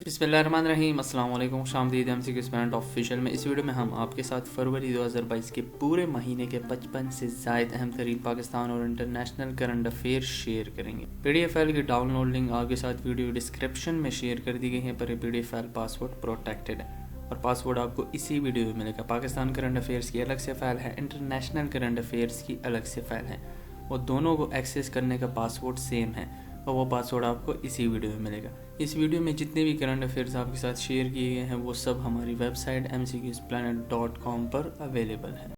बिस्मिल्लाहिर्रहमानिर्रहीम, अस्सलाम वालेकुम, खुशामदीद एमसीक्यू स्टूडेंट ऑफिशियल में। इस वीडियो में हम आपके साथ फरवरी 2022 के पूरे महीने के 55 से ज़ायद अहम तरीन पाकिस्तान और इंटरनेशनल करंट अफेयर शेयर करेंगे। PDF फाइल की डाउनलोड लिंक आपके साथ वीडियो डिस्क्रिप्शन में शेयर कर दी गई है, पर PDF फाइल पासवर्ड प्रोटेक्टेड है और पासवर्ड आपको इसी वीडियो में मिलेगा। पाकिस्तान करंट अफेयर्स की अलग से फ़ाइल है, इंटरनेशनल करंट अफेयर्स की अलग से फ़ाइल है और दोनों को एक्सेस करने का पासवर्ड सेम है और वो पासवर्ड आपको इसी वीडियो में मिलेगा। इस वीडियो में जितने भी करंट अफेयर्स आपके साथ शेयर किए गए हैं वो सब हमारी वेबसाइट mcqsplanet.com पर अवेलेबल है।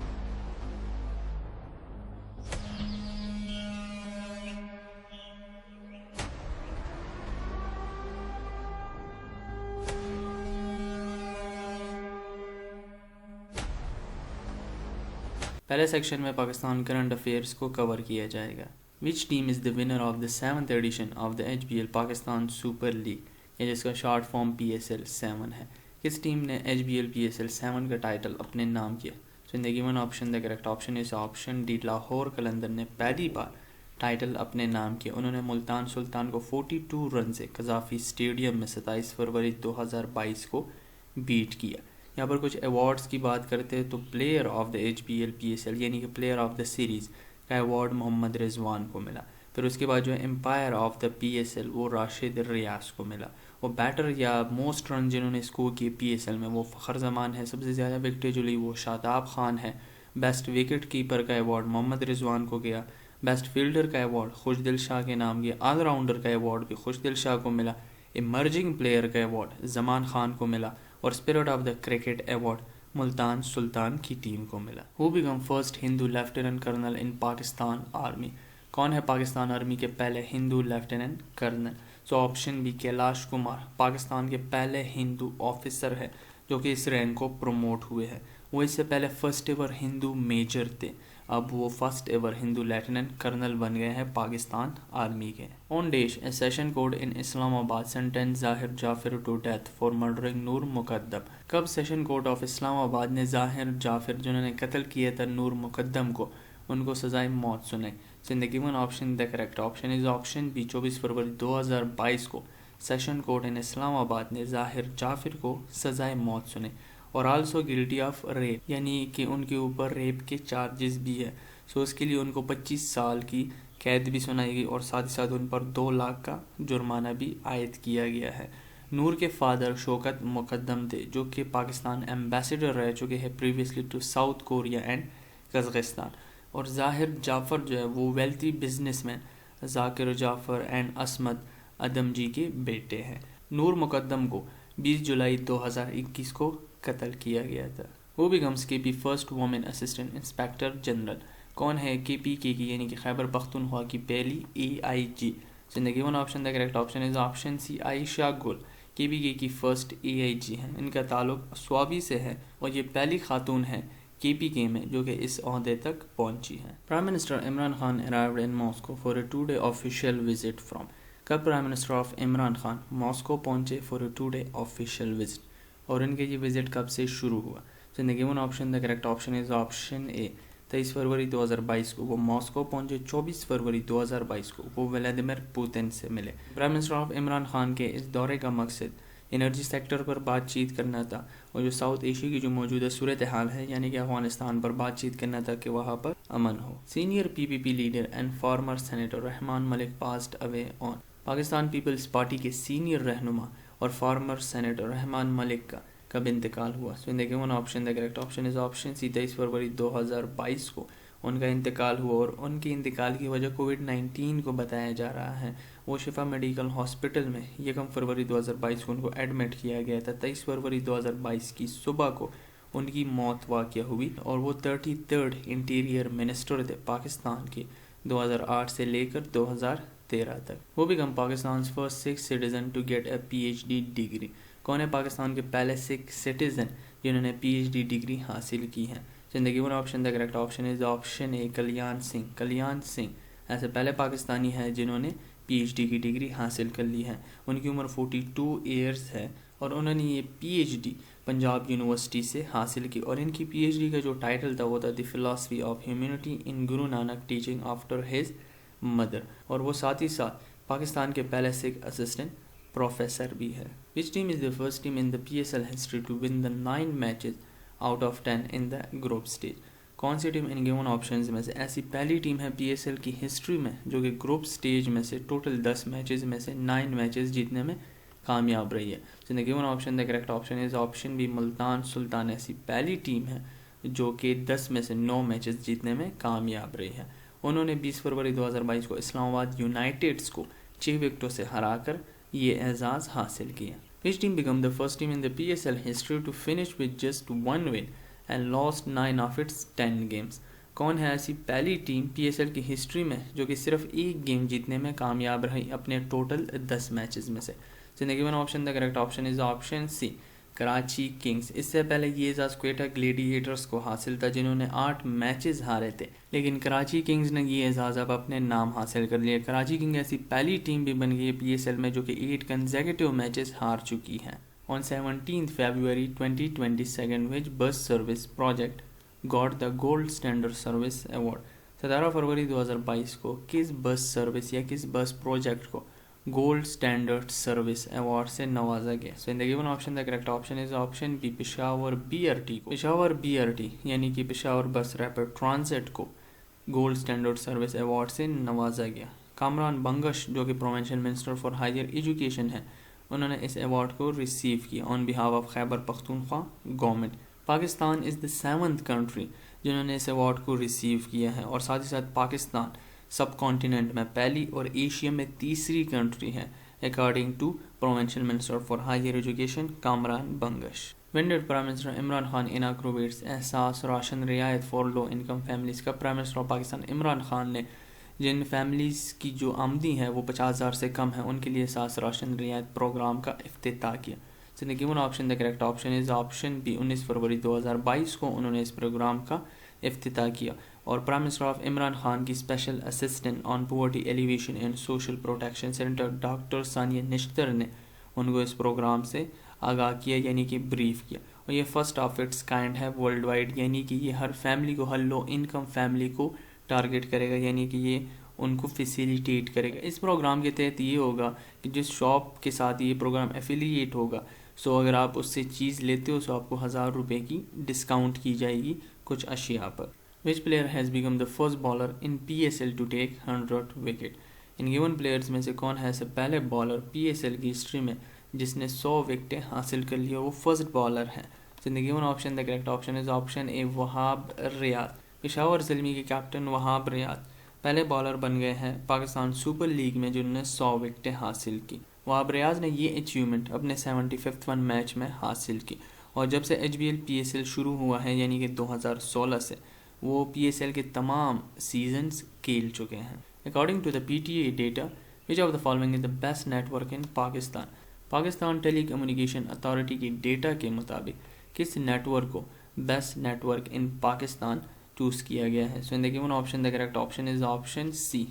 पहले सेक्शन में पाकिस्तान करंट अफेयर्स को कवर किया जाएगा। Which team is the winner of the 7th edition of the HBL Pakistan super league, या जिसका शॉर्ट फॉर्म PSL 7 है। किस टीम ने HBL PSL 7 का टाइटल अपने नाम किया? So in the given option the correct option is option D, Lahore Qalandar ने पहली बार टाइटल अपने नाम किया। उन्होंने मुल्तान सुल्तान को 42 रन से कजाफी स्टेडियम में 27 फरवरी 2022 को बीट किया। यहाँ पर कुछ अवार्ड्स की बात करते हैं तो player of the HBL PSL यानी कि प्लेयर ऑफ द सीरीज़ का अवार्ड मोहम्मद रिजवान को मिला। फिर उसके बाद जो एम्पायर ऑफ द PSL वो राशिद रियाज को मिला। वो बैटर या मोस्ट रन जिन्होंने स्कोर किए PSL में वो फ़खर जमान है। सबसे ज़्यादा विकेटें जो ली वो शादाब खान है। बेस्ट विकेट कीपर का अवार्ड मोहम्मद रिजवान को गया। बेस्ट फील्डर का अवार्ड खुशदिल शाह के नाम गया। ऑलराउंडर का अवार्ड भी खुशदिल शाह को मिला। इमर्जिंग प्लेयर का अवार्ड जमान खान को मिला और spirit of the cricket award Multan Sultan की टीम को मिला। Who become first Hindu lieutenant colonel in Pakistan army? कौन है पाकिस्तान आर्मी के पहले Hindu lieutenant colonel? So option B, Kailash Kumar Pakistan के पहले हिंदू ऑफिसर है जो कि इस रैंक को प्रमोट हुए हैं। वो इससे पहले फर्स्ट एवर हिंदू मेजर थे, अब वो first ever Hindu lieutenant colonel बन गए हैं पाकिस्तान आर्मी के। On dash a session court in Islamabad sentence Zahir Jaffer to death for murdering Noor Mukadam. कब सेशन कोर्ट ऑफ इस्लामाबाद ने जाहिर जाफिर जिन्होंने कत्ल किया था नूर मुकद्दम को, उनको सजाए मौत सुनाई? जिंदगी one option the correct option is option B, 24 फरवरी 2022 को सेशन कोर्ट इन इस्लामाबाद ने जाहिर जाफिर को सजाए मौत सुनाई और आल्सो गिल्टी ऑफ रेप, यानी कि उनके ऊपर रेप के चार्जेस भी है। सो उसके लिए उनको 25 साल की कैद भी सुनाई गई और साथ ही साथ उन पर 2 लाख का जुर्माना भी आयद किया गया है। नूर के फादर शौकत मुकद्दम थे जो कि पाकिस्तान एम्बेसडर रह चुके हैं previously to South Korea and Kazakhstan. और जाहिर जाफ़र जो है वो wealthy businessman Zakir Jaffer and Asmat Adamjee के बेटे हैं। नूर मुकद्दम को 20 जुलाई 2021 को कत्ल किया गया था। वो becomes KP first women assistant inspector general? कौन है KPK की यानी कि खैबर पख्तूनख्वा की पहली AIG? जिंदगी one option the correct option is option C, Ayesha Gul KPK की फर्स्ट AIG हैं। इनका ताल्लुक स्वाबी से है और ये पहली खातून है KPK में जो कि इस ओहदे तक पहुंची है। Prime minister Imran Khan arrived in Moscow for a 2-day official visit from? कब prime minister of Imran Khan Moscow पहुंचे for a 2-day official visit और इनके ये विजिट कब से शुरू हुआ? जिंदगी one option the correct option is option A, 23 फरवरी 2022 को वो मॉस्को पहुंचे। 24 फरवरी 2022 को वो व्लादिमीर पुतिन से मिले। Prime minister of Imran Khan के इस दौरे का मकसद एनर्जी सेक्टर पर बातचीत करना था और जो साउथ एशिया की जो मौजूदा सूरत हाल है यानी कि अफगानिस्तान पर बातचीत करना था कि वहाँ पर अमन हो। Senior PPP leader and former senator Rehman Malik passed away on? Pakistan Peoples Party के सीनियर रहनुमा और फॉर्मर सेनेटर रहमान मलिक का कब इंतकाल हुआ? So in the given option the correct option is option C, 23 फरवरी 2022 को उनका इंतकाल हुआ और उनके इंतकाल की वजह कोविड-19 को बताया जा रहा है। वो शिफा मेडिकल हॉस्पिटल में 1 फरवरी 2022 को उनको एडमिट किया गया था। 23 फरवरी 2022 की सुबह को उनकी मौत वाक़या हुई और वो 33rd इंटीरियर मिनिस्टर थे पाकिस्तान के 2008 से लेकर 2013 तक। वो become Pakistan first Sikh citizen to get a PhD degree? कौन है पाकिस्तान के पहले सिख सिटीजन जिन्होंने PhD डिग्री हासिल की है? जिंदगी one option the correct option is option A, Kalyan Singh. Kalyan Singh ऐसे पहले पाकिस्तानी हैं जिन्होंने PhD की डिग्री हासिल कर ली है। उनकी उम्र 42 ईयर्स है और उन्होंने ये PhD पंजाब यूनिवर्सिटी से हासिल की और इनकी PhD का जो टाइटल था वो था the philosophy of humanity in Guru Nanak teaching after his mother. और वो साथ ही साथ पाकिस्तान के पहले सिख असिस्टेंट प्रोफेसर भी है। Which team is the first team in the PSL history to win the 9 matches out of 10 in the group stage. कौन सी टीम इन गिवन ऑप्शंस में से ऐसी पहली टीम है PSL की हिस्ट्री में जो कि ग्रुप स्टेज में से टोटल 10 मैचेस में से 9 मैचेस जीतने में कामयाब रही है। So the given option the correct option is option B, Multan Sultan ऐसी पहली टीम है जो कि 10 में से 9 मैचेस जीतने में कामयाब रही है। उन्होंने 20 फरवरी 2022 को इस्लामाबाद यूनाइटेड्स को 6 विकेटों से हराकर ये एजाज़ हासिल किया। Which team became the first team in the PSL history to finish with just 1 win and lost 9 of its 10 games? कौन है ऐसी पहली टीम PSL की हिस्ट्री में जो कि सिर्फ एक गेम जीतने में कामयाब रही अपने टोटल 10 मैचेस में से? So the given option, the correct option is option C, Karachi Kings. इससे पहले ये एजाज़ क्वेटा ग्लेडिएटर्स को हासिल था जिन्होंने 8 मैचेस हारे थे, लेकिन कराची किंग्स ने ये एजाज़ अब अपने नाम हासिल कर लिया। कराची किंग ऐसी पहली टीम भी बन गई है PSL में जो कि 8 कंसेक्यूटिव मैचेस हार चुकी है। On 17 February 2022 which bus service project got the gold standard service award. 17 फरवरी 2022 को किस बस सर्विस या किस बस प्रोजेक्ट को गोल्ड स्टैंडर्ड सर्विस अवार्ड से नवाजा गया? So in the given option the correct option is option B, Peshawar BRT को, पेशावर BRT यानी कि पेशावर बस रैपिड ट्रांजिट को गोल्ड स्टैंडर्ड सर्विस अवार्ड से नवाजा गया। कामरान बंगश जो कि provincial minister for higher education है, उन्होंने इस अवार्ड को रिसीव किया on behalf of Khyber Pakhtunkhwa government. Pakistan is the 7th country जिन्होंने इस अवार्ड को रिसीव किया है और साथ ही साथ पाकिस्तान सब कॉन्टिनेंट में पहली और एशिया में तीसरी कंट्री है according to provincial minister for higher education Kamran Bangash. When did Prime Minister Imran Khan inaugurates Ehsaas Rashan Riayat for low income families का? Prime minister of Pakistan Imran Khan ने जिन फैमिलीज़ की जो आमदनी है वो 50,000 से कम है उनके लिए एहसास राशन रियायत प्रोग्राम का इफ्तिताह किया। So the given option, the correct option is option B, 19 फरवरी 2022 को उन्होंने इस प्रोग्राम का इफ्तिताह किया और prime minister of Imran Khan की special assistant on poverty elevation and social protection centre doctor Sania Nishtar ने उनको इस प्रोग्राम से आगाह किया यानी कि ब्रीफ किया। और ये फर्स्ट ऑफ इट्स काइंड है वर्ल्ड वाइड, यानी कि ये हर फैमिली को, हर लो इनकम फैमिली को टारगेट करेगा, यानी कि ये उनको फैसिलिटेट करेगा। इस प्रोग्राम के तहत ये होगा कि जिस शॉप के साथ ये प्रोग्राम एफिलिएट होगा, सो अगर आप उससे चीज़ लेते हो तो आपको 1000 रुपये की डिस्काउंट की जाएगी कुछ अशिया पर। Which player has become the first bowler in PSL to take 100 wicket? In given players में से कौन है ऐसे पहले बॉलर PSL की हिस्ट्री में जिसने 100 विकेटें हासिल कर ली और वो फर्स्ट बॉलर है? So in the given option the correct option is option A, Wahab Riaz. Peshawar Zalmi के कैप्टन वहाब रियाद पहले बॉलर बन गए हैं पाकिस्तान सुपर लीग में जिन्होंने 100 विकेटें हासिल की। वहाब रियाज ने ये अचीवमेंट अपने 75th वन मैच में हासिल की और जब से HBL PSL शुरू हुआ है यानी कि 2016 से वो PSL के तमाम सीजन्स खेल चुके हैं। According to the PTA data, which of the following is the best network in Pakistan? Pakistan telecommunication authority के डेटा के मुताबिक किस नेटवर्क को best network in Pakistan choose किया गया है? So in the given option the correct option is option C,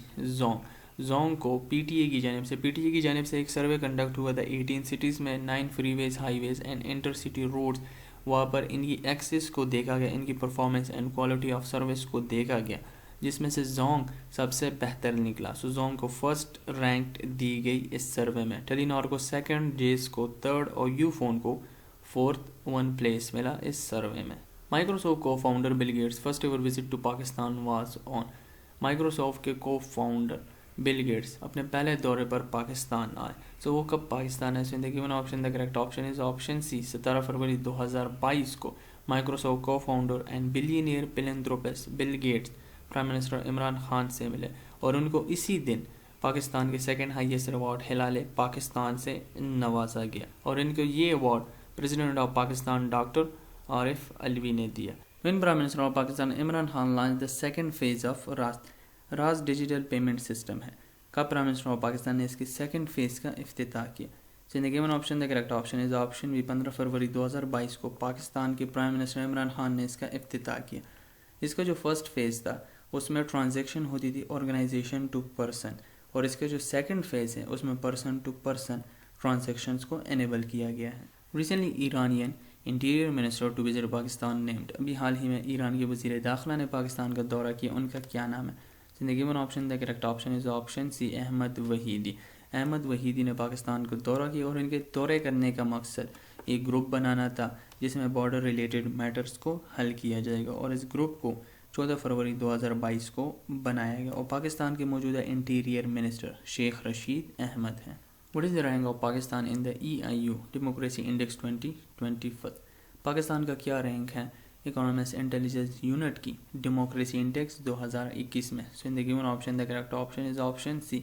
Zong को PTA की जानिब से एक सर्वे कंडक्ट हुआ था 18 सिटीज़ में 9 freeways, highways and intercity roads. वहाँ पर इनकी एक्सेस को देखा गया, इनकी performance and quality of service को देखा गया, जिसमें से जोंग सबसे बेहतर निकला। सो जोंग को फर्स्ट रैंक दी गई इस सर्वे में, टेलीनॉर को सेकंड, जेस को थर्ड और यूफोन को फोर्थ वन प्लेस मिला इस सर्वे में। माइक्रोसॉफ्ट को founder Bill Gates first ever visit to Pakistan was on. Microsoft के को फाउंडर बिल गेट्स अपने पहले दौरे पर पाकिस्तान आए, सो वो कब पाकिस्तान है? So in the given option the correct option is option C, 17 फरवरी 2022 को माइक्रोसॉफ्ट को founder and billionaire philanthropist Bill Gates prime minister Imran Khan से मिले और उनको इसी दिन पाकिस्तान के second highest award Hilale Pakistan से नवाजा गया और इनको ये award president of Pakistan doctor Arif Alvi ने दिया। When Prime Minister of Pakistan Imran Khan launched the second phase of Raj digital payment system है, कब प्राइम मिनिस्टर ऑफ पाकिस्तान ने इसकी सेकंड फेज का इफ्तिताह किया? So in the given option the correct option is option B, 15 फरवरी 2022 को पाकिस्तान के प्राइम मिनिस्टर इमरान खान ने इसका इफ्तिताह किया। इसका जो फर्स्ट फेज़ था उसमें ट्रांजैक्शन होती थी ऑर्गेनाइजेशन टू पर्सन और इसका जो सेकंड फेज़ है उसमें पर्सन टू पर्सन ट्रांजैक्शंस को एनेबल किया गया है। Recently Iranian interior minister to visit Pakistan named, अभी हाल ही में ईरान के वज़ीर दाखिला ने पाकिस्तान का दौरा किया, उनका क्या नाम है? The given option the correct option is option C, Ahmed Waheedi. Ahmed Waheedi ने पाकिस्तान को दौरा किया और इनके दौरे करने का मकसद एक ग्रुप बनाना था जिसमें बॉर्डर रिलेटेड मैटर्स को हल किया जाएगा, और इस ग्रुप को 14 फरवरी 2022 को बनाया गया और पाकिस्तान के मौजूदा इंटीरियर मिनिस्टर शेख रशीद अहमद हैं। What is the rank of Pakistan in the EIU democracy index 2021? Pakistan का क्या रैंक है इकोनॉमिक्स इंटेलिजेंस यूनिट की डेमोक्रेसी इंडेक्स 2021 में? So in the given option the correct option is option C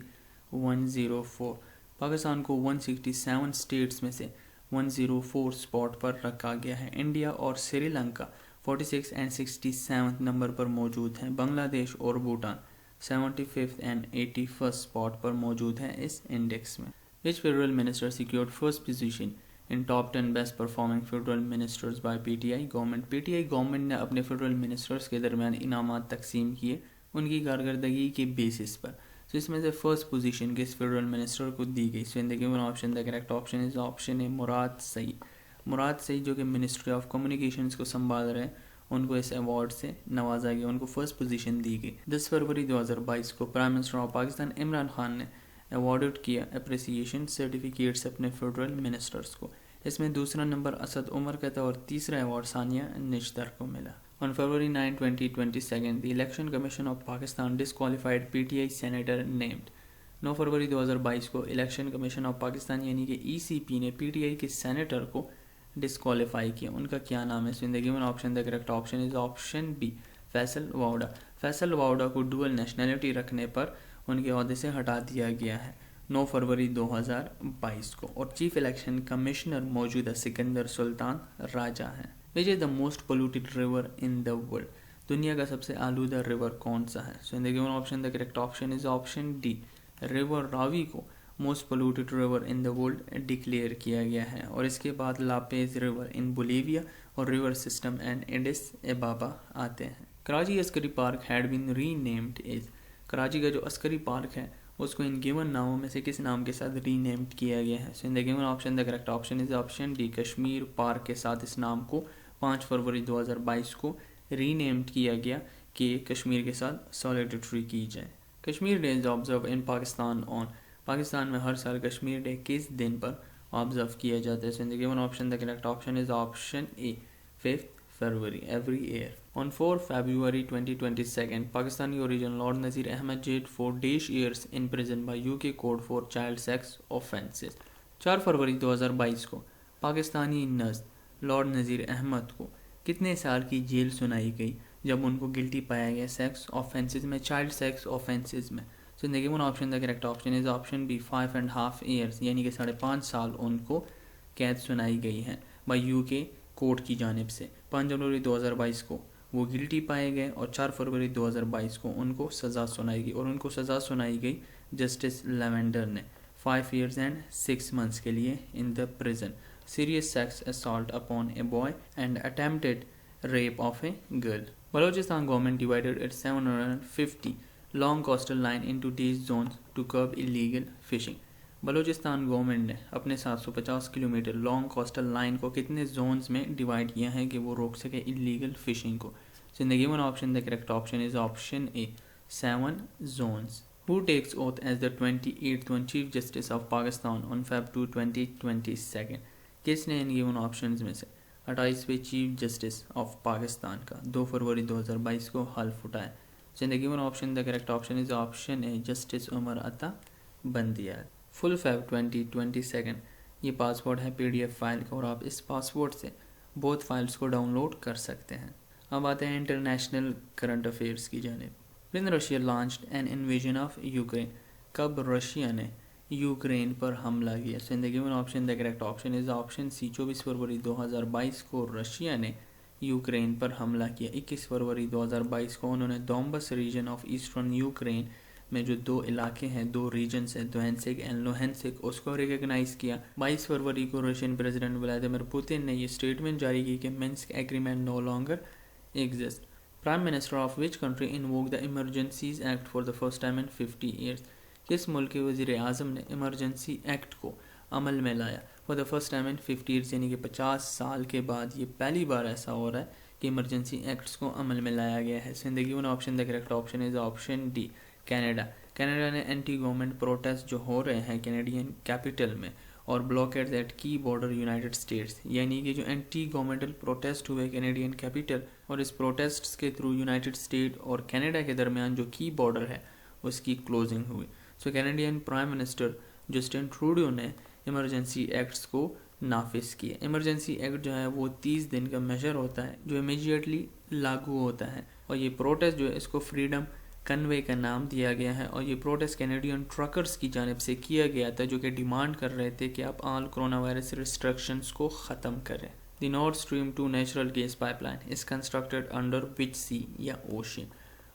104। Pakistan को 167 स्टेट्स में से 104 स्पॉट पर रखा गया है। इंडिया और श्रीलंका 46 एंड 67 नंबर पर मौजूद हैं। बांग्लादेश और भूटान 75 एंड 81 स्पॉट पर मौजूद हैं इस इंडेक्स में। Which federal minister secured first position in top 10 best performing federal ministers by PTI government? PTI government ने अपने फेडरल मिनिस्टर्स के दरमियान इनामात तकसीम किए उनकी कारकर्दगी के बेसिस पर। तो इसमें से फर्स्ट पोजीशन किस फेडरल मिनिस्टर को दी गई? So in the given option the correct option is option A Murad Saeed. Murad Saeed जो कि मिनिस्ट्री ऑफ कम्युनिकेशंस को संभाल रहे हैं, उनको इस अवार्ड से नवाजा गया, उनको फर्स्ट पोजीशन दी गई। 10 फरवरी 2022 को prime minister of Pakistan Imran Khan ने अवार्डेड किया अप्रिसिएशन सर्टिफिकेट्स अपने फेडरल मिनिस्टर्स को। इसमें दूसरा नंबर असद उमर का था और तीसरा अवार्ड सानिया निश्तर को मिला। On February 9, 2022, the Election Commission of Pakistan disqualified PTI senator named। 9 फरवरी 2022 को इलेक्शन कमीशन ऑफ पाकिस्तान यानी कि ECP ने PTI के सेनेटर को डिस्क्वालीफाई किया। उनका क्या नाम है? So in the given option the correct option is option B Faisal Vawda. Faisal Vawda को डुअल नेशनैलिटी रखने पर उनके अहदे से हटा दिया गया है 9 फरवरी 2022 को। और चीफ इलेक्शन कमिश्नर मौजूदा सिकंदर सुल्तान राजा हैं। Which is the most polluted river in the world? दुनिया का सबसे आलूदा रिवर कौन सा है? So in the given option the correct option is option D river Ravi को most polluted river in the world declare किया गया है। और इसके बाद लापेज रिवर इन बोलीविया और river system and Addis Ababa आते हैं। Karachi Askari park had been renamed as. Karachi का जो अस्करी पार्क है उसको इन गिवन नामों में से किस नाम के साथ रीनेम्ड किया गया है? So in the given option the correct option is option D Kashmir park के साथ इस नाम को 5 फरवरी 2022 को रीनेम्ड किया गया कि कश्मीर के साथ सॉलिडेरिटी की जाए। Kashmir day is observe in Pakistan on. Pakistan में हर साल कश्मीर डे किस दिन पर ऑब्जर्व किया जाता है? So in the given option the correct option is option A 5 फरवरी every year. On 4 February 2022, Pakistani origin Lord Nazir Ahmed jailed for dash years in prison by UK court for child sex offences। 4 फरवरी 2022 को Pakistani नज़ Lord नज़ीर अहमद को कितने साल की jail सुनाई गई जब उनको गिल्टी पाया गया सेक्स ऑफेंसेस में, चाइल्ड सेक्स ऑफेंसेस में? सो देखिए one option the correct option is option B 5.5 years यानी कि 5.5 साल उनको कैद सुनाई गई है बाय UK कोर्ट की जानिब से। 5 जनवरी 2022 को वो गिल्टी पाए गए और 4 फरवरी 2022 को उनको सज़ा सुनाई गई, और उनको सज़ा सुनाई गई जस्टिस लेवेंडर ने 5 years and 6 months के लिए in the prison. Serious sex assault upon a boy and attempted rape of a girl. Balochistan government divided its 750 long coastal line into these zones to curb illegal fishing. Balochistan government ने अपने 750 kilometre long coastal line को कितने Jones में divide किया है कि वो रोक सके इलीगल फिशिंग को? So in the given option the correct option is option A 7 zones। Who takes oath as the 28th one Chief Justice of Pakistan on Feb 2, 2022? किसने इन गिवन ऑप्शंस में से 28वें चीफ जस्टिस ऑफ पाकिस्तान का 2 फरवरी 2022 को हल्फ उठाया? So in the given option the correct option is option A justice Umar Ata Bandial. Full Feb 2022 ये पासवर्ड है PDF फाइल का और आप इस पासवर्ड से बोथ फाइल्स को डाउनलोड कर सकते हैं। अब आते हैं इंटरनेशनल करंट अफेयर्स की जानिब। When Russia launched an invasion of Ukraine? कब रशिया ने यूक्रेन पर हमला किया? So in the given option the correct option is option C 24 फरवरी 2022 को रशिया ने यूक्रेन पर हमला किया। 21 फरवरी 2022 को उन्होंने डोंबस रीजन ऑफ ईस्टर्न यूक्रेन में जो 2 इलाके हैं, 2 रीजन्स हैं, दोनेत्स्क एंड लुहांस्क, उसको रिकग्नाइज किया। 22 फरवरी को रशियन प्रेसिडेंट व्लादिमीर पुतिन ने ये स्टेटमेंट जारी की कि Minsk agreement no longer exist. Prime minister of which country invoke the emergencies act for the first time in 50 years? किस मुल्क के वज़ीर आज़म ने इमरजेंसी एक्ट को अमल में लाया for the first time in 50 years यानी कि 50 साल के बाद ये पहली बार ऐसा हो रहा है कि इमरजेंसी एक्ट्स को अमल में लाया गया है? जिंदगी one option the correct option is option D Canada. Canada ने एंटी गवर्नमेंट प्रोटेस्ट जो हो रहे हैं कैनेडियन कैपिटल में और blockade at key border United States, यानी कि जो एंटी गवर्नमेंटल प्रोटेस्ट हुए कैनेडियन कैपिटल और इस प्रोटेस्ट के थ्रू यूनाइटेड स्टेट और कनाडा के दरमियान जो की बॉर्डर है उसकी क्लोजिंग हुई। So Canadian prime minister Justin Trudeau ने इमरजेंसी एक्ट्स को नाफिज किया। इमरजेंसी एक्ट जो है वो 30 दिन का मेजर होता है जो इमीडिएटली लागू होता है और ये प्रोटेस्ट जो है इसको फ्रीडम कन्वे का नाम दिया गया है और ये प्रोटेस्ट कैनेडियन ट्रकर्स की जानिब से किया गया था जो कि डिमांड कर रहे थे कि आप ऑल कोरोना वायरस रिस्ट्रिक्शंस को ख़त्म करें। The North Stream 2 natural gas pipeline is constructed under which sea या ओशियन।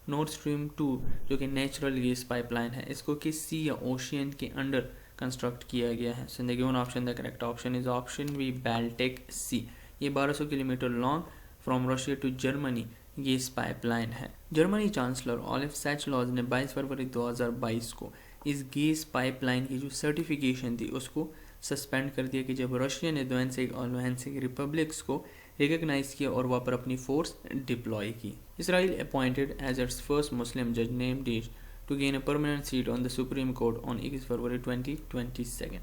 नॉर्थ स्ट्रीम 2 जो कि नेचुरल गैस पाइपलाइन है इसको किस सी या ओशियन के अंडर कंस्ट्रक्ट किया गया है। So the given option the correct option is option B Baltic Sea. ये 1200 kilometre long from Russia to Germany gas pipeline है। जर्मनी चांसलर ओलिफ सैचलॉज ने 22 फरवरी 2022 को इस गैस पाइपलाइन की जो सर्टिफिकेशन थी उसको सस्पेंड कर दिया कि जब रशिया ने दोनेत्स्क और लुहांस्क रिपब्लिक्स को रिकग्नाइज किया और वहाँ पर अपनी फोर्स डिप्लॉय की। Israel appointed as its first Muslim जज name days to gain a permanent seat on the Supreme Court on 21 फरवरी 2022।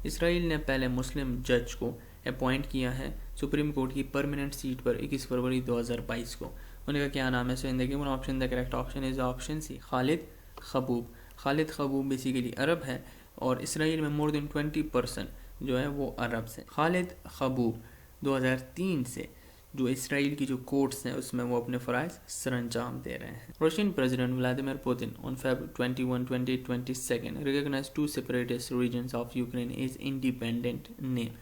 इसराइल ने पहले मुस्लिम जज को अपॉइंट किया है सुप्रीम कोर्ट की परमानेंट सीट पर 21 फरवरी 2022 को। उनका क्या नाम है? So in the given option the correct option is option C, Khalid Kabub. Khalid Kabub basically Arab है और इसराइल में मोर देन 20% जो है वो अरब से। खालिद खबूब 2003 से जो इसराइल की जो कोर्ट्स हैं उसमें वो अपने फ़राइज़ सरअंजाम दे रहे हैं। Russian president Vladimir Putin on Feb 21, 2022 recognised 2 separatist regions of Ukraine as independent name.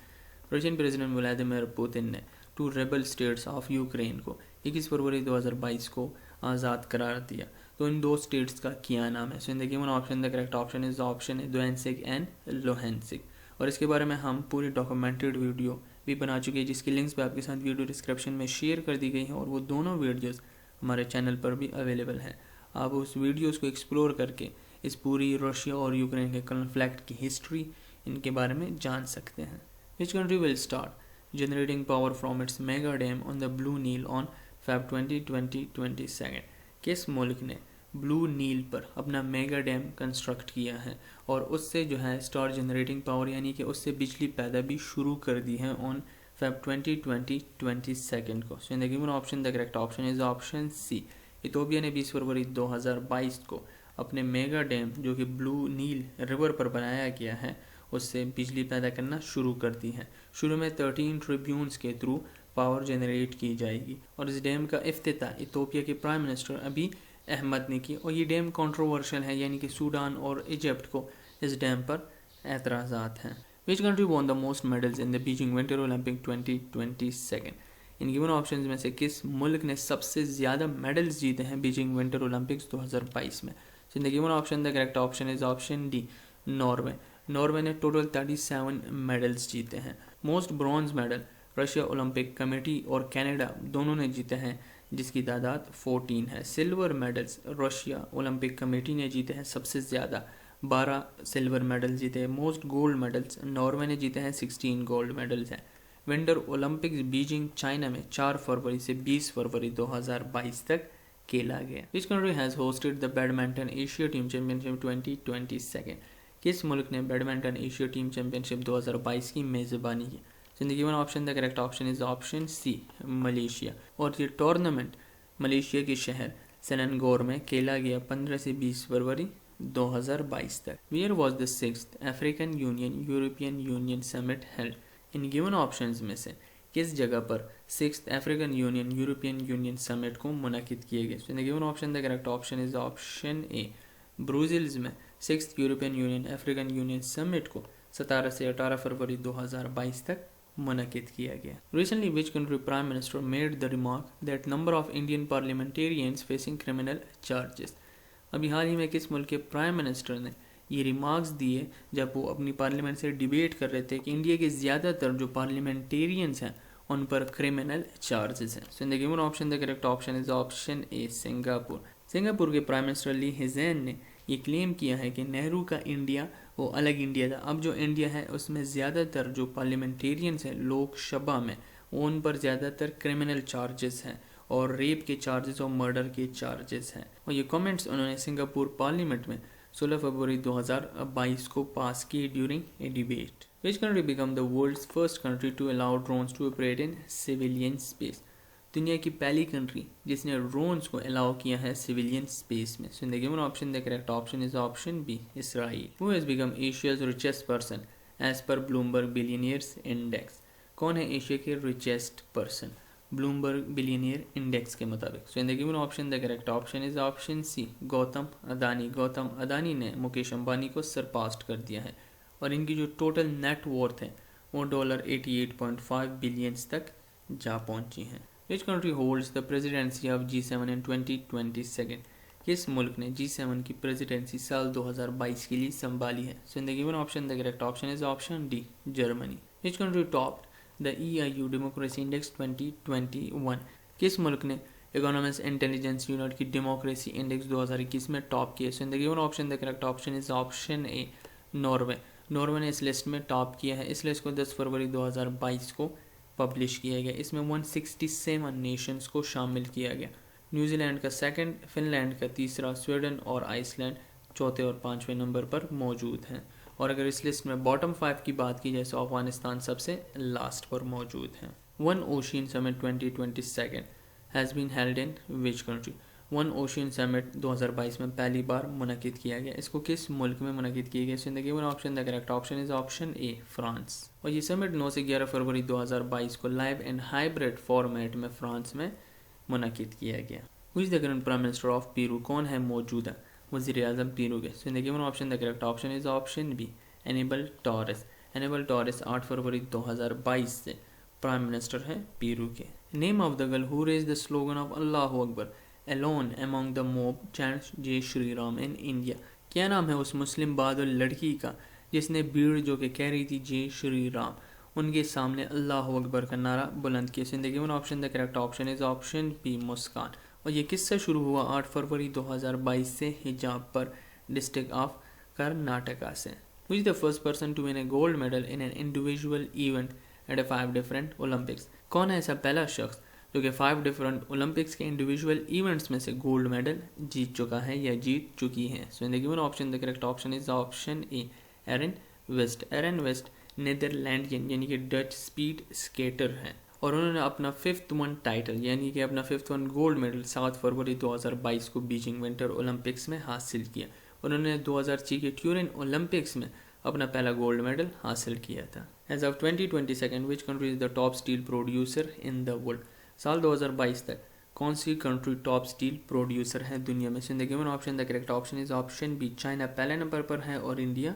Russian president Vladimir Putin ने 2 रेबल स्टेट्स ऑफ यूक्रेन को 21 फरवरी 2022 को आज़ाद करार दिया। तो इन 2 स्टेट्स का क्या नाम है? So in the given option the correct option is option A Donetsk and Luhansk. और इसके बारे में हम पूरी डॉक्यूमेंटेड वीडियो भी बना चुके हैं जिसकी लिंक्स भी आपके साथ वीडियो डिस्क्रिप्शन में शेयर कर दी गई हैं और वो दोनों वीडियोस हमारे चैनल पर भी अवेलेबल हैं। आप उस वीडियोस को एक्सप्लोर करके इस पूरी रशिया और यूक्रेन के कॉन्फ्लिक्ट की हिस्ट्री इनके बारे में जान सकते हैं। Which country will start generating power from its mega dam on the Blue Nile on Feb 2022। किस मुल्क ने ब्लू नील पर अपना मेगा डैम कंस्ट्रक्ट किया है और उससे जो है स्टार जनरेटिंग पावर यानी कि उससे बिजली पैदा भी शुरू कर दी है ऑन Feb 2022 को। So in the given option the correct option is option C. Ethiopia ने 20 फरवरी 2022 को अपने मेगा डैम जो कि ब्लू नील रिवर पर बनाया गया है उससे बिजली पैदा करना शुरू कर दी है। शुरू में 13 ट्रिब्यून्स के थ्रू पावर जनरेट की जाएगी और इस डैम का इफ्तिताह इथोपिया के प्राइम मिनिस्टर अबी अहमद ने की। और ये डैम कंट्रोवर्शियल है यानी कि सूडान और इजिप्ट को इस डैम पर एतराज़ात हैं। Which country won the most medals in the Beijing winter Olympic 2022। इन गिवन ऑप्शन में से किस मुल्क ने सबसे ज़्यादा मेडल्स जीते हैं बीजिंग विंटर ओलंपिक्स 2022 में? So in the given option the correct option is option D, Norway. Norway ने टोटल 37 मेडल्स जीते हैं। Most bronze medal Russia Olympic committee और कनाडा दोनों ने जीते हैं जिसकी तादाद 14 है। Silver medals Russia Olympic committee ने जीते हैं सबसे ज़्यादा, 12 सिल्वर मेडल जीते हैं। मोस्ट गोल्ड मेडल्स नॉर्वे ने जीते हैं, 16 गोल्ड मेडल्स हैं। विंटर ओलंपिक्स बीजिंग चाइना में 4 फरवरी से 20 फरवरी 2022 तक खेला गया। Which country has hosted the badminton Asia team championship 2022। किस मुल्क ने बैडमिंटन एशिया टीम चैंपियनशिप 2022 की मेज़बानी की? So the given option the correct option is option C, Malaysia. और ये टूर्नामेंट मलेशिया के शहर सेननगोर में खेला गया 15 से 20 फरवरी 2022 तक। Where was the 6th African Union European Union Summit held? In given options में से किस जगह पर 6th African union European union summit को मुनक़िद किए गए? इन the given option the correct option is option A, Brussels में 6th European union African union summit को 17 से 18 फरवरी 2022 तक मुनक़िद किया गया। Recently, which country prime minister made the remark that number of Indian parliamentarians facing criminal charges? अभी हाल ही में किस मुल्क के प्राइम मिनिस्टर ने ये रिमार्क्स दिए जब वो अपनी पार्लियामेंट से डिबेट कर रहे थे कि इंडिया के ज़्यादातर जो पार्लियामेंटेरियंस हैं उन पर क्रिमिनल चार्जेस हैं? So in the given option the correct option is option A, Singapore. Singapore के प्राइम मिनिस्टर ली हिज़ेन ने ये क्लेम किया है कि नेहरू का इंडिया वो अलग इंडिया था। अब जो इंडिया है उसमें ज़्यादातर जो पार्लियामेंटेरियंस हैं लोकसभा में उन पर ज़्यादातर क्रिमिनल चार्जेस हैं और रेप के चार्जेस और मर्डर के चार्जेस हैं। और ये कमेंट्स उन्होंने सिंगापुर पार्लियामेंट में 16 फरवरी 2022 को पास की during a debate. Which country become the world's first country to allow drones to operate in civilian space? दुनिया की पहली कंट्री जिसने ड्रोन्स को अलाउ किया है सिविलियन स्पेस में। So in the given option the correct option is option B, Israel. Who has become Asia's richest person as per Bloomberg billionaires index? कौन है एशिया के richest person Bloomberg billionaire index के मुताबिक? So in the given option the correct option is option C, Gautam Adani. Gautam Adani ने मुकेश अंबानी को surpassed कर दिया है और इनकी जो टोटल नेट वर्थ है वो $88.5 बिलियन तक जा पहुंची है। Which country holds the presidency of G7 इन 2022? किस मुल्क ने G7 की प्रेसिडेंसी साल 2022 के लिए संभाली है? So in the given option the correct option is option D, Germany. Which country topped the EIU democracy index 2021? किस मुल्क ने इकोनॉमिक्स इंटेलिजेंस यूनिट की डेमोक्रेसी इंडेक्स 2021 में टॉप किया? So in the given option the correct option is option A, Norway. Norway ने इस list में top किया है। इस लिस्ट को 10 फरवरी 2022 को पब्लिश किया गया। इसमें 167 नेशंस को शामिल किया गया। न्यूजीलैंड का सेकंड, फिनलैंड का तीसरा, स्वीडन और आइसलैंड चौथे और पांचवें नंबर पर मौजूद हैं। और अगर इस लिस्ट में बॉटम 5 की बात की जाए तो अफगानिस्तान सबसे लास्ट पर मौजूद है। One ocean summit 2022 has been held in which country? One ocean summit 2022 में पहली बार मुनक़िद किया गया। इसको किस मुल्क में मुनक़िद किया गया? जिंदगी one option the correct option is option A, France. और ये समिट 9 से 11 फरवरी 2022 को लाइव एंड हाइब्रिड फॉर्मेट में फ्रांस में मुनक़िद किया गया। Who is the current prime minister of Peru? कौन है मौजूदा वज़ीर आज़म पेरू के? So in the given option the correct option is option B, Anibal Torres. Anibal Torres 8 फरवरी 2022 से प्राइम मिनिस्टर है पेरू के। Name of the girl who raised the slogan of अल्लाहू अकबर alone among the mob chants Jai Shri Ram in India? क्या नाम है उस मुस्लिम बहादुर लड़की का जिसने भीड़ जो कि कह रही थी जय श्री राम, उनके सामने अल्लाहू अकबर का नारा बुलंद किया? So in the given option the correct option is option B, Muskan. और ये किससे शुरू हुआ? 8 फरवरी 2022 से हिजाब पर डिस्ट्रिक्ट ऑफ कर्नाटका से। Who is the first person to win a gold medal in an individual event at a 5 different Olympics? कौन है ऐसा पहला शख्स जो कि 5 डिफरेंट ओलंपिक्स के इंडिविजुअल इवेंट्स में से गोल्ड मेडल जीत चुका है या जीत चुकी है? So in the given option the correct option is option A, Ireen Wust. Ireen Wust Netherlandian यानी कि डच स्पीड स्केटर है और उन्होंने अपना 5th वन टाइटल यानी कि अपना 5th वन गोल्ड मेडल 7 फरवरी 2022 को बीजिंग विंटर ओलंपिक्स में हासिल किया। उन्होंने 2006 के ट्यूरिन ओलंपिक्स में अपना पहला गोल्ड मेडल हासिल किया था। As of 2022 which country is the top steel producer in the world? साल 2022 तक कौन सी कंट्री टॉप स्टील प्रोड्यूसर है दुनिया में? In the given option the correct option is option B, China पहले नंबर पर है और इंडिया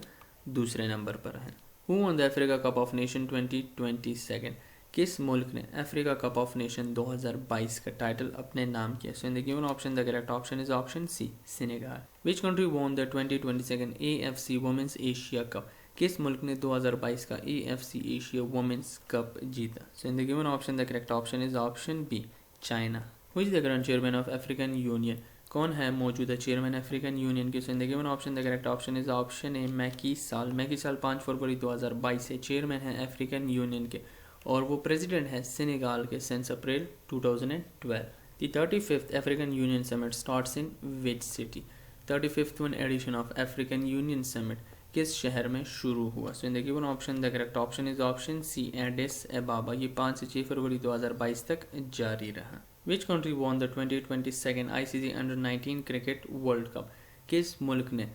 दूसरे नंबर पर है। Who won the Africa cup of nation 2022? किस मुल्क ने अफ्रीका कप ऑफ नेशन 2022 का टाइटल अपने नाम किया? So in the given option the correct option is option C, Senegal. Which country won the 2022 AFC women's Asia cup? किस मुल्क ने 2022 का AFC एशिया वुमेन्स कप जीता? So in the given option the correct option is option B, China. Who is the current chairman of African union? कौन है मौजूदा chairman African union के? So in the given option the correct option is option A, Macky Sall. Macky साल 5 फरवरी 2022 से chairman है African union के और वो प्रेसिडेंट है सेनेगाल के since April 2012। The 35th African union summit starts in which city? 35th one edition of African union summit किस शहर में शुरू हुआ? So in the given option the correct option is option C, Addis Ababa. ये 5 से 6 फरवरी 2022 तक जारी रहा। Which country won the 2022 ICC under cricket world cup? किस मुल्क ने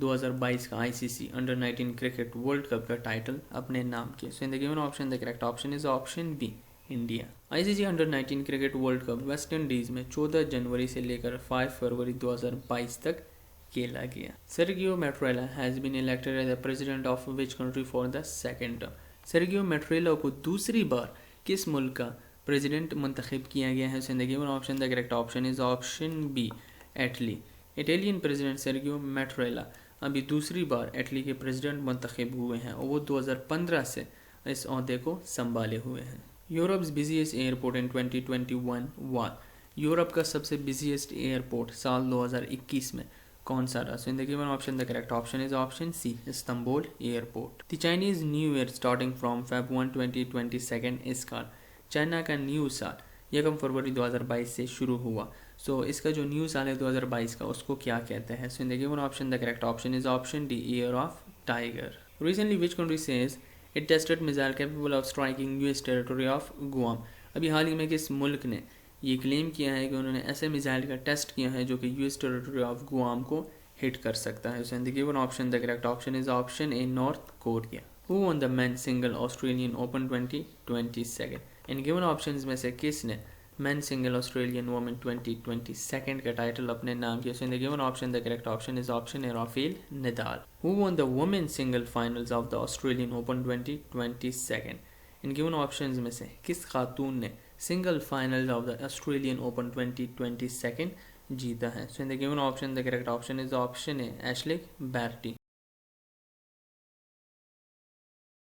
2022 का ICC under cricket world cup का टाइटल अपने नाम किया? So in the given option the correct option is option B, India. ICC under cricket world cup West Indies में 14 जनवरी से लेकर 5 फरवरी 2022 तक खेला गया। Sergio Mattarella has been elected as the president of which country for the second term? Sergio Mattarella को दूसरी बार किस मुल्क का प्रेसिडेंट मुंतखब किया गया है? So in the given option the correct option is option B, Italy. Italian president Sergio Mattarella अभी दूसरी बार इटली के प्रेसिडेंट मुंतखब हुए हैं और वो 2015 से इस ओहदे को संभाले हुए हैं। Europe's busiest airport in 2021 was? Europe का सबसे बिजीएस्ट एयरपोर्ट साल 2021 में कौन सा रहा? So in the given option the correct option is option C, Istanbul airport. The Chinese new year starting from Feb 1 2022 is called? China का new साल 1 फरवरी 2022 से शुरू हुआ। सो इसका जो न्यू साल है 2022 का, उसको क्या कहते हैं? So in the given option the correct option is option D, year of tiger. Recently which country says it tested missile capable of striking US territory of Guam. अभी हाल ही में किस मुल्क ने ये क्लेम किया है कि उन्होंने ऐसे मिसाइल का टेस्ट किया है जो कि यूएस टेरिटरी ऑफ गुआम को हिट कर सकता है? So in the given option the correct option is option A, North Korea. Who won the men single Australian open 2022? इन गिवन ऑप्शंस में से किसने मेन सिंगल ऑस्ट्रेलियन वोमेन 2022 का title अपने नाम किया? So in the given option the correct option is option A, Rafael Nadal. Who won the women single finals of the Australian open 2022? इन given options में से किस खातून ने single finals of the Australian open 2022 जीता है? So in the given option the correct option is option A, Ashleigh बैर्टी।